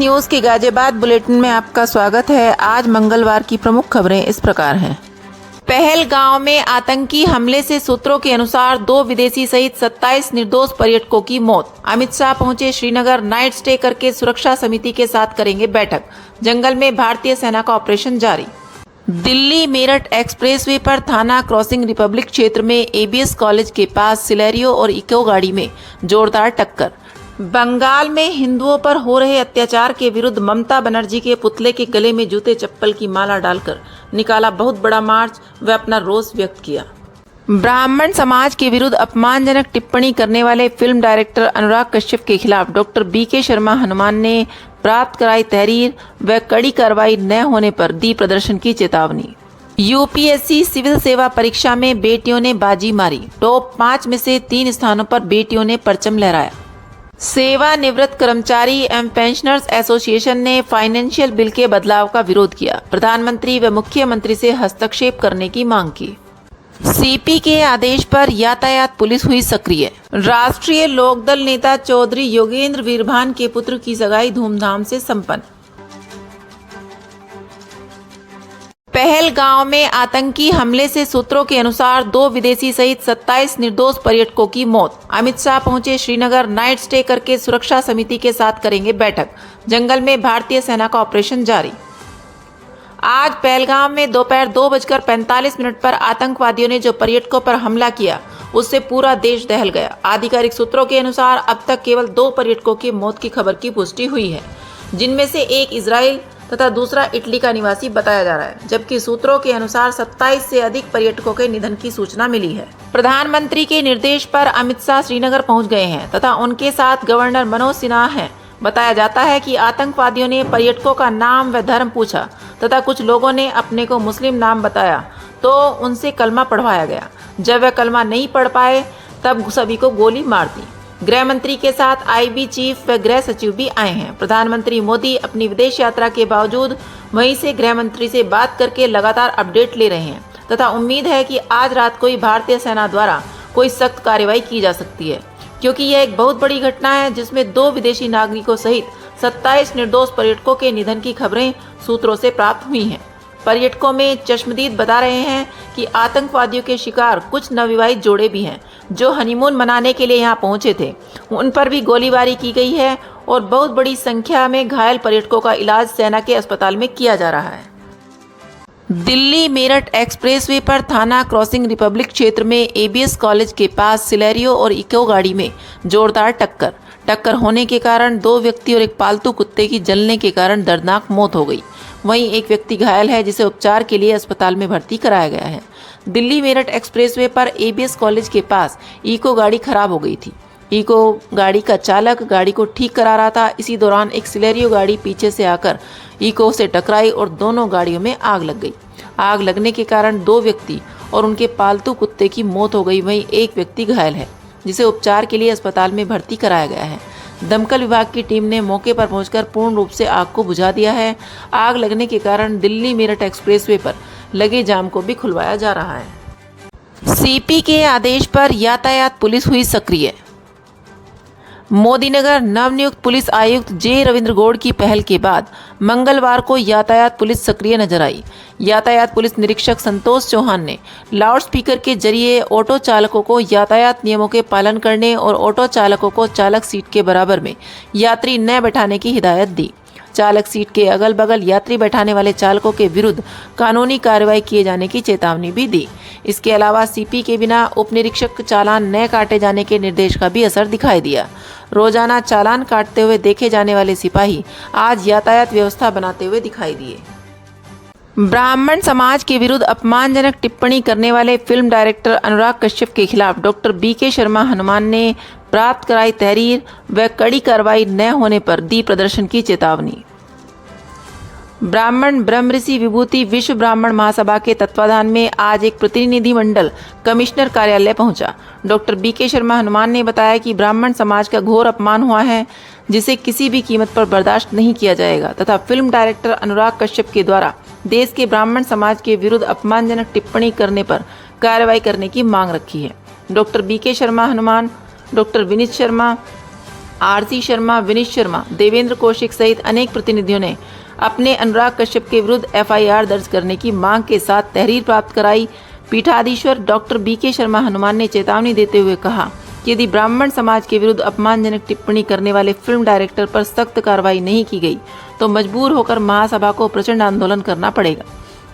News के Ghaziabad bulletin में आपका स्वागत है। आज मंगलवार की प्रमुख खबरें इस प्रकार हैं। पहलगांव में आतंकी हमले से सूत्रों के अनुसार 2 विदेशी सहित 27 निर्दोष पर्यटकों की मौत। अमित शाह पहुंचे श्रीनगर, नाइट स्टे करके सुरक्षा समिति के साथ करेंगे बैठक। जंगल में भारतीय सेना का ऑपरेशन जारी। दिल्ली मेरठ एक्सप्रेसवे पर थाना क्रॉसिंग रिपब्लिक क्षेत्र में एबीएस कॉलेज के पास सिलेरियो और इको गाड़ी में जोरदार टक्कर। बंगाल में हिंदुओं पर हो रहे अत्याचार के विरुद्ध ममता बनर्जी के पुतले के गले में जूते चप्पल की माला डालकर निकाला बहुत बड़ा मार्च व अपना रोष व्यक्त किया। ब्राह्मण समाज के विरुद्ध अपमानजनक टिप्पणी करने वाले फिल्म डायरेक्टर अनुराग कश्यप के खिलाफ डॉक्टर बीके शर्मा हनुमान ने प्राप्त कराई तहरीर व कड़ी कार्रवाई न होने पर दी प्रदर्शन की चेतावनी। यूपीएससी सिविल सेवा परीक्षा में बेटियों ने बाजी मारी। टॉप 5 में से 3 स्थानों पर बेटियों ने परचम लहराया। सेवानिवृत्त कर्मचारी एवं पेंशनर्स एसोसिएशन ने फाइनेंशियल बिल के बदलाव का विरोध किया। प्रधानमंत्री व मुख्यमंत्री से हस्तक्षेप करने की मांग की। सीपी के आदेश पर यातायात पुलिस हुई सक्रिय। राष्ट्रीय लोकदल नेता चौधरी योगेंद्र वीरभान के पुत्र की सगाई धूमधाम से संपन्न। पहलगांव में आतंकी हमले से सूत्रों के अनुसार 2 विदेशी सहित 27 निर्दोष पर्यटकों की मौत। अमित शाह पहुंचे श्रीनगर, नाइट स्टे करके सुरक्षा समिति के साथ करेंगे बैठक। जंगल में भारतीय सेना का ऑपरेशन जारी। आज पहलगाम में दोपहर 2:45 पर आतंकवादियों ने जो पर्यटकों पर हमला किया उससे पूरा देश दहल गया। आधिकारिक सूत्रों के अनुसार अब तक केवल 2 पर्यटकों की मौत की खबर की पुष्टि हुई है, जिनमें से एक इजराइल तथा दूसरा इटली का निवासी बताया जा रहा है, जबकि सूत्रों के अनुसार 27 से अधिक पर्यटकों के निधन की सूचना मिली है। प्रधानमंत्री के निर्देश पर अमित शाह श्रीनगर पहुंच गए हैं तथा उनके साथ गवर्नर मनोज सिन्हा हैं। बताया जाता है कि आतंकवादियों ने पर्यटकों का नाम व धर्म पूछा तथा कुछ लोगों ने अपने को मुस्लिम नाम बताया तो उनसे कलमा पढ़वाया गया। जब वह कलमा नहीं पढ़ पाए तब सभी को गोली मार दी। गृह मंत्री के साथ आईबी चीफ व गृह सचिव भी आए हैं। प्रधानमंत्री मोदी अपनी विदेश यात्रा के बावजूद वहीं से गृह मंत्री से बात करके लगातार अपडेट ले रहे हैं तथा उम्मीद है कि आज रात को ही भारतीय सेना द्वारा कोई सख्त कार्रवाई की जा सकती है, क्योंकि यह एक बहुत बड़ी घटना है जिसमें 2 विदेशी नागरिकों सहित 27 निर्दोष पर्यटकों के निधन की खबरें सूत्रों से प्राप्त हुई हैं। पर्यटकों में चश्मदीद बता रहे हैं कि आतंकवादियों के शिकार कुछ नवविवाहित जोड़े भी हैं जो हनीमून मनाने के लिए यहां पहुंचे थे। उन पर भी गोलीबारी की गई है और बहुत बड़ी संख्या में घायल पर्यटकों का इलाज सेना के अस्पताल में किया जा रहा है। दिल्ली मेरठ एक्सप्रेसवे पर थाना क्रॉसिंग रिपब्लिक क्षेत्र में एबीएस कॉलेज के पास सिलेरियो और इको गाड़ी में जोरदार टक्कर होने के कारण 2 व्यक्ति और एक पालतू कुत्ते की जलने के कारण दर्दनाक मौत हो गई। वहीं एक व्यक्ति घायल है जिसे उपचार के लिए अस्पताल में भर्ती कराया गया है। दिल्ली मेरठ एक्सप्रेसवे पर एबीएस कॉलेज के पास इको गाड़ी खराब हो गई थी। इको गाड़ी का चालक गाड़ी को ठीक करा रहा था। इसी दौरान एक सिलेरियो गाड़ी पीछे से आकर इको से टकराई और दोनों गाड़ियों में आग लग गई। आग लगने के कारण 2 व्यक्ति और उनके पालतू कुत्ते की मौत हो गई। वहीं एक व्यक्ति घायल है जिसे उपचार के लिए अस्पताल में भर्ती कराया गया है। दमकल विभाग की टीम ने मौके पर पहुंचकर पूर्ण रूप से आग को बुझा दिया है। आग लगने के कारण दिल्ली मेरठ एक्सप्रेसवे पर लगे जाम को भी खुलवाया जा रहा है। सीपी के आदेश पर यातायात पुलिस हुई सक्रिय। मोदीनगर नवनियुक्त पुलिस आयुक्त जे रविंद्र गौड़ की पहल के बाद मंगलवार को यातायात पुलिस सक्रिय नजर आई। यातायात पुलिस निरीक्षक संतोष चौहान ने लाउडस्पीकर के जरिए ऑटो चालकों को यातायात नियमों के पालन करने और ऑटो चालकों को चालक सीट के बराबर में यात्री न बैठाने की हिदायत दी। चालक सीट के अगल बगल यात्री बैठाने वाले चालकों के विरुद्ध कानूनी कार्रवाई किए जाने की चेतावनी भी दी। इसके अलावा सीपी के बिना उप निरीक्षक चालान न काटे जाने के निर्देश का भी असर दिखाई दिया। रोजाना चालान काटते हुए देखे जाने वाले सिपाही आज यातायात व्यवस्था बनाते हुए दिखाई दिए। ब्राह्मण समाज के विरुद्ध अपमानजनक टिप्पणी करने वाले फिल्म डायरेक्टर अनुराग कश्यप के खिलाफ डॉक्टर बीके शर्मा हनुमान ने प्राप्त कराई तहरीर व कड़ी कार्रवाई न होने पर दी प्रदर्शन की चेतावनी। ब्राह्मण ब्रह्मऋषि विभूति विश्व ब्राह्मण महासभा के तत्वाधान में आज एक प्रतिनिधि मंडल कमिश्नर कार्यालय पहुंचा। डॉक्टर बीके शर्मा हनुमान ने बताया कि ब्राह्मण समाज का घोर अपमान हुआ है, जिसे किसी भी कीमत पर बर्दाश्त नहीं किया जाएगा तथा फिल्म डायरेक्टर अनुराग कश्यप के द्वारा देश के ब्राह्मण समाज के विरुद्ध अपमानजनक टिप्पणी करने पर कार्रवाई करने की मांग रखी है। Doctor BK Sharma Hanuman, doctor Vineet Sharma, RC Sharma, Vineet Sharma, Devendra Kaushik सहित अनेक प्रतिनिधियों ने अपने अनुराग कश्यप के विरुद्ध एफआईआर दर्ज करने की मांग के साथ तहरीर प्राप्त कराई। पीठाधीश्वर डॉक्टर बीके शर्मा हनुमान ने चेतावनी देते हुए कहा कि यदि ब्राह्मण समाज के विरुद्ध अपमानजनक टिप्पणी करने वाले फिल्म डायरेक्टर पर सख्त कार्रवाई नहीं की गई तो मजबूर होकर महासभा को प्रचंड आंदोलन करना पड़ेगा,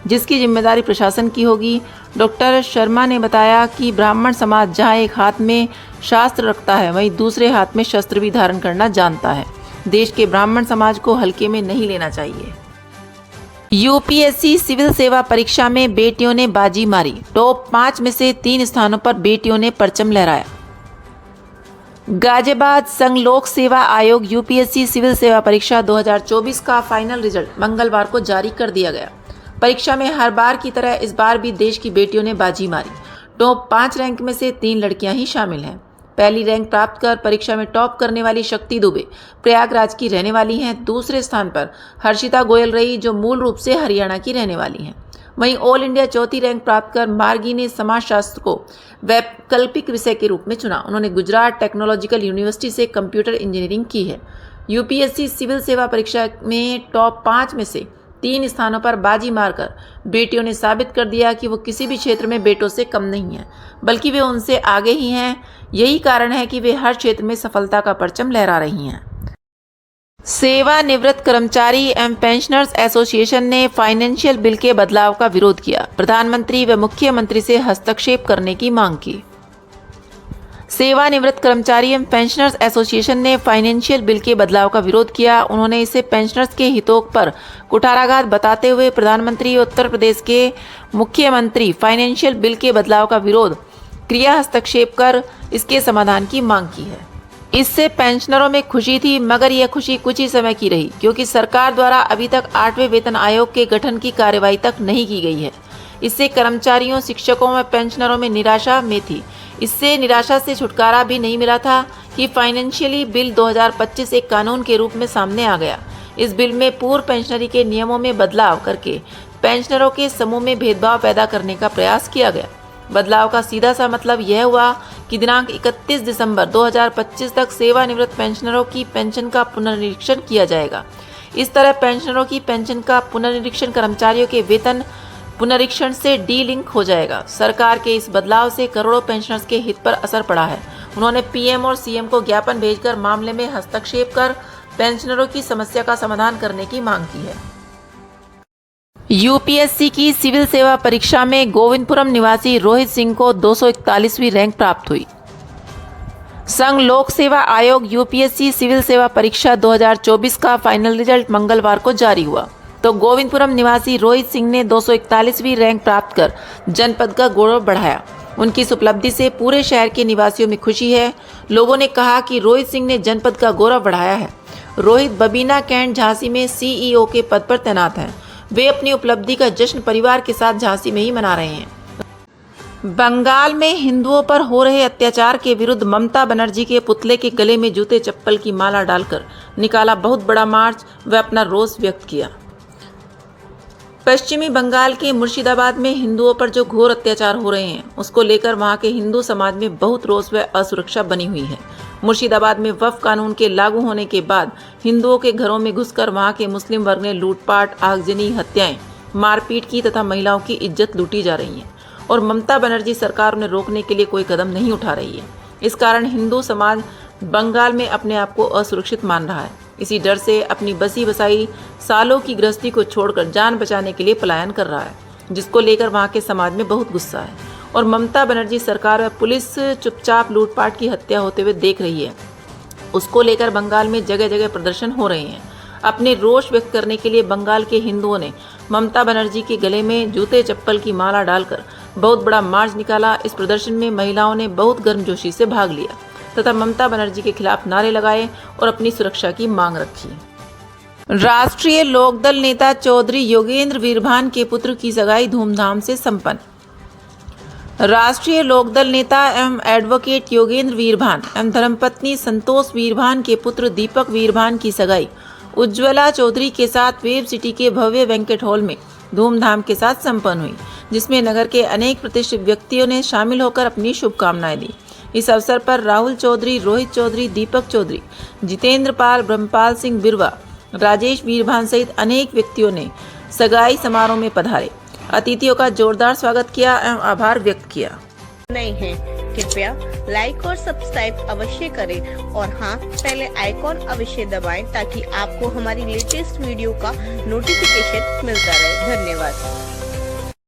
जिसकी जिम्मेदारी प्रशासन की होगी। डॉक्टर शर्मा ने बताया कि ब्राह्मण समाज जहां एक हाथ में शास्त्र रखता है वहीं दूसरे हाथ में शस्त्र भी धारण करना जानता है। देश के ब्राह्मण समाज को हल्के में नहीं लेना चाहिए। यूपीएससी सिविल सेवा परीक्षा में बेटियों ने बाजी मारी। टॉप 5 में से 3 स्थानों पर बेटियों ने परचम लहराया। गाजियाबाद संघ लोक सेवा आयोग यूपीएससी सिविल सेवा परीक्षा 2024 का फाइनल रिजल्ट मंगलवार को जारी कर दिया गया। परीक्षा में हर बार की तरह इस बार भी देश की बेटियों ने बाजी मारी। टॉप 5 रैंक में से 3 लड़कियां ही शामिल हैं। पहली रैंक प्राप्त कर परीक्षा में टॉप करने वाली शक्ति दुबे प्रयागराज की रहने वाली हैं। दूसरे स्थान पर हर्षिता गोयल रही, जो मूल रूप से हरियाणा की रहने वाली हैं। वहीं ऑल इंडिया चौथी रैंक प्राप्त कर मार्गी ने समाजशास्त्र को वैकल्पिक विषय के रूप में चुना। उन्होंने गुजरात टेक्नोलॉजिकल यूनिवर्सिटी से कंप्यूटर इंजीनियरिंग की है। यूपीएससी सिविल सेवा परीक्षा में टॉप 5 में से 3 स्थानों पर बाजी मारकर बेटियों ने साबित कर दिया कि वो किसी भी क्षेत्र में बेटों से कम नहीं हैं, बल्कि वे उनसे आगे ही हैं। यही कारण है कि वे हर क्षेत्र में सफलता का परचम लहरा रही हैं। सेवानिवृत्त कर्मचारी एवं पेंशनर्स एसोसिएशन ने फाइनेंशियल बिल के बदलाव का विरोध किया। प्रधानमंत्री व मुख्यमंत्री से हस्तक्षेप करने की मांग की। सेवानिवृत्त कर्मचारी एवं पेंशनर्स एसोसिएशन ने फाइनेंशियल बिल के बदलाव का विरोध किया। उन्होंने इसे पेंशनर्स के हितों पर कुठाराघात बताते हुए प्रधानमंत्री उत्तर प्रदेश के मुख्यमंत्री फाइनेंशियल बिल के बदलाव का विरोध क्रिया हस्तक्षेप कर इसके समाधान की मांग की है। इससे पेंशनरों में खुशी थी, मगर यह खुशी कुछ ही समय की रही, क्योंकि सरकार द्वारा अभी तक 8वें वेतन आयोग के गठन की कार्यवाही तक नहीं की गई है। इससे कर्मचारियों, शिक्षकों व पेंशनरों में निराशा में थी। इससे निराशा से छुटकारा भी नहीं मिला था कि फाइनेंशियली बिल 2025 एक कानून के रूप में सामने आ गया। इस बिल में पूर्व पेंशनरी के नियमों में बदलाव करके पेंशनरों के समूह में भेदभाव पैदा करने का प्रयास किया गया। बदलाव का सीधा सा मतलब यह हुआ कि दिनांक 31 दिसंबर 2025 तक सेवानिवृत्त पेंशनरों की पेंशन का पुनर्निरीक्षण किया जाएगा। इस तरह पेंशनरों की पेंशन का पुनर्निरीक्षण कर्मचारियों के वेतन पुनरीक्षण से डी लिंक हो जाएगा। सरकार के इस बदलाव से करोड़ों पेंशनर्स के हित पर असर पड़ा है। उन्होंने पीएम और सीएम को ज्ञापन भेजकर मामले में हस्तक्षेप कर पेंशनरों की समस्या का समाधान करने की मांग की है। यूपीएससी की सिविल सेवा परीक्षा में गोविंदपुरम निवासी रोहित सिंह को 241वीं रैंक प्राप्त हुई। संघ लोक सेवा आयोग यूपीएससी सिविल सेवा परीक्षा 2024 का फाइनल रिजल्ट मंगलवार को जारी हुआ, तो गोविंदपुरम निवासी रोहित सिंह ने 241वीं रैंक प्राप्त कर जनपद का गौरव बढ़ाया। उनकी इस उपलब्धि से पूरे शहर के निवासियों में खुशी है। लोगों ने कहा कि रोहित सिंह ने जनपद का गौरव बढ़ाया है। रोहित बबीना कैंट झांसी में सीईओ के पद पर तैनात हैं। वे अपनी उपलब्धि का जश्न परिवार के साथ झांसी में ही मना रहे हैं। बंगाल में हिंदुओं पर हो रहे अत्याचार के विरुद्ध ममता बनर्जी के पुतले के गले में जूते चप्पल की माला डालकर निकाला बहुत बड़ा मार्च व अपना रोष व्यक्त किया। पश्चिमी बंगाल के मुर्शिदाबाद में हिंदुओं पर जो घोर अत्याचार हो रहे हैं, उसको लेकर वहां के हिंदू समाज में बहुत रोष व असुरक्षा बनी हुई है। मुर्शिदाबाद में वक्फ कानून के लागू होने के बाद हिंदुओं के घरों में घुसकर वहां के मुस्लिम वर्ग ने लूटपाट, आगजनी, हत्याएं, मारपीट की तथा महिलाओं की इज्जत लूटी जा रही है और ममता बनर्जी सरकार उन्हें रोकने के लिए कोई कदम नहीं उठा रही है। इस कारण हिंदू समाज बंगाल में अपने आप को असुरक्षित मान रहा है। इसी डर से अपनी बसी बसाई सालों की गृहस्थी को छोड़कर जान बचाने के लिए पलायन कर रहा है, जिसको लेकर वहां के समाज में बहुत गुस्सा है और ममता बनर्जी सरकार व पुलिस चुपचाप लूटपाट की हत्या होते हुए देख रही है। उसको लेकर बंगाल में जगह जगह प्रदर्शन हो रहे हैं। अपने रोष व्यक्त करने के लिए बंगाल के हिंदुओं ने ममता बनर्जी के गले में जूते चप्पल की माला डालकर बहुत बड़ा मार्च निकाला। इस प्रदर्शन में महिलाओं ने बहुत गर्मजोशी से भाग लिया तथा ममता बनर्जी के खिलाफ नारे लगाए और अपनी सुरक्षा की मांग रखी। राष्ट्रीय लोकदल नेता चौधरी योगेंद्र वीरभान के पुत्र की सगाई धूमधाम से संपन्न। राष्ट्रीय लोकदल नेता एवं एडवोकेट योगेंद्र वीरभान एवं धर्मपत्नी संतोष वीरभान के पुत्र दीपक वीरभान की सगाई उज्ज्वला चौधरी के साथ वेब सिटी के भव्य बैंक्वेट हॉल में धूमधाम के साथ संपन्न हुई, जिसमें नगर के अनेक प्रतिष्ठित व्यक्तियों ने शामिल होकर अपनी शुभकामनाएं दी। इस अवसर पर राहुल चौधरी, रोहित चौधरी, दीपक चौधरी, जितेंद्र पाल, ब्रह्मपाल सिंह बिरवा, राजेश वीरभान सहित अनेक व्यक्तियों ने सगाई समारोह में पधारे, अतिथियों का जोरदार स्वागत किया एवं आभार व्यक्त किया। नहीं है कृपया लाइक और सब्सक्राइब अवश्य करें और हाँ, पहले आइकॉन अवश्य दबाएं ताकि आपको हमारी लेटेस्ट वीडियो का नोटिफिकेशन मिलता रहे। धन्यवाद।